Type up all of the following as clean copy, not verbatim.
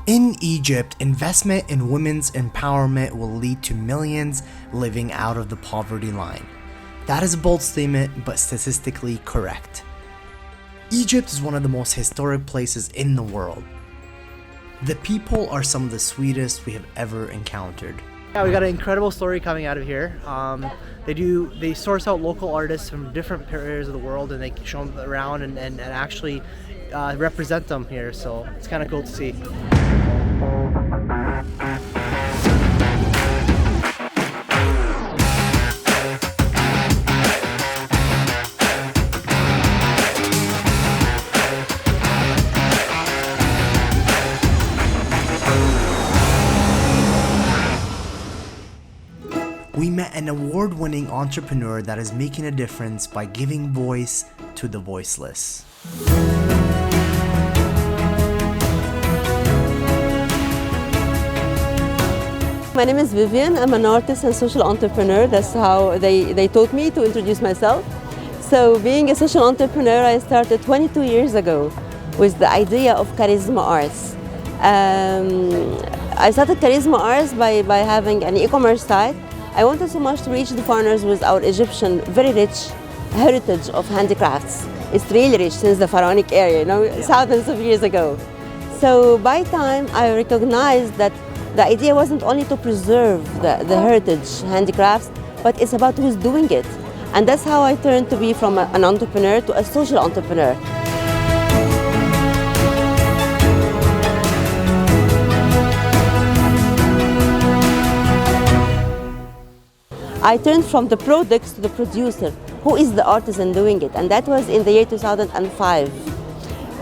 In Egypt, investment in women's empowerment will lead to millions living out of the poverty line. That is a bold statement, but statistically correct. Egypt is one of the most historic places in the world. The people are some of the sweetest we have ever encountered. Yeah, we got an incredible story coming out of here. They source out local artists from different areas of the world, and they show them around and actually represent them here. So it's kind of cool to see. We met an award-winning entrepreneur that is making a difference by giving voice to the voiceless. My name is Vivian. I'm an artist and social entrepreneur. That's how they taught me to introduce myself. So being a social entrepreneur, I started 22 years ago with the idea of Charisma Arts. I started Charisma Arts by having an e-commerce site. I wanted so much to reach the foreigners with our Egyptian, very rich heritage of handicrafts. It's really rich since the pharaonic era, thousands of years ago. So by time I recognized that the idea wasn't only to preserve the heritage handicrafts, but it's about who's doing it. And that's how I turned to be from an entrepreneur to a social entrepreneur. I turned from the products to the producer, who is the artisan doing it, and that was in the year 2005.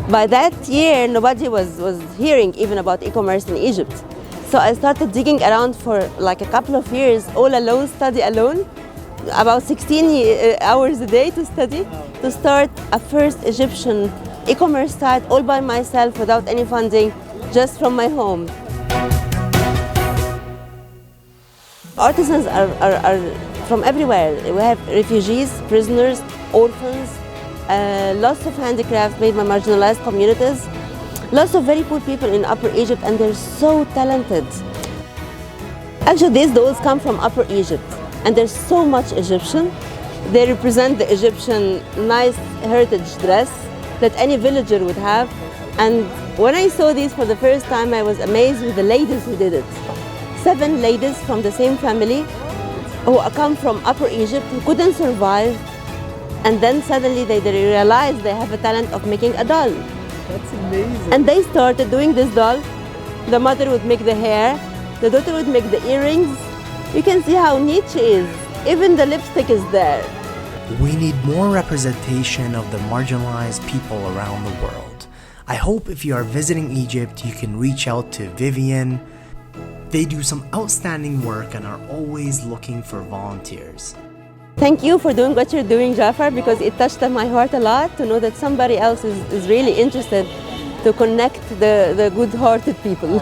By that year, nobody was hearing even about e-commerce in Egypt. So I started digging around for like a couple of years, all alone, study alone, about 16 hours a day to study, to start a first Egyptian e-commerce site all by myself without any funding, just from my home. Artisans are from everywhere. We have refugees, prisoners, orphans, lots of handicrafts made by marginalized communities, lots of very poor people in Upper Egypt, and they're so talented. Actually, these dolls come from Upper Egypt, and there's so much Egyptian. They represent the Egyptian nice heritage dress that any villager would have. And when I saw these for the first time, I was amazed with the ladies who did it. 7 ladies from the same family who come from Upper Egypt who couldn't survive, and then suddenly they realized they have a talent of making a doll. That's amazing. And they started doing this doll. The mother would make the hair, the daughter would make the earrings. You can see how neat she is. Even the lipstick is there. We need more representation of the marginalized people around the world. I hope if you are visiting Egypt, you can reach out to Vivian. They do some outstanding work and are always looking for volunteers. Thank you for doing what you're doing, Jafar, because it touched my heart a lot to know that somebody else is really interested to connect the good-hearted people.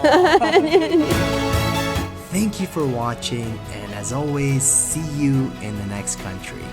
Thank you for watching, and as always, see you in the next country.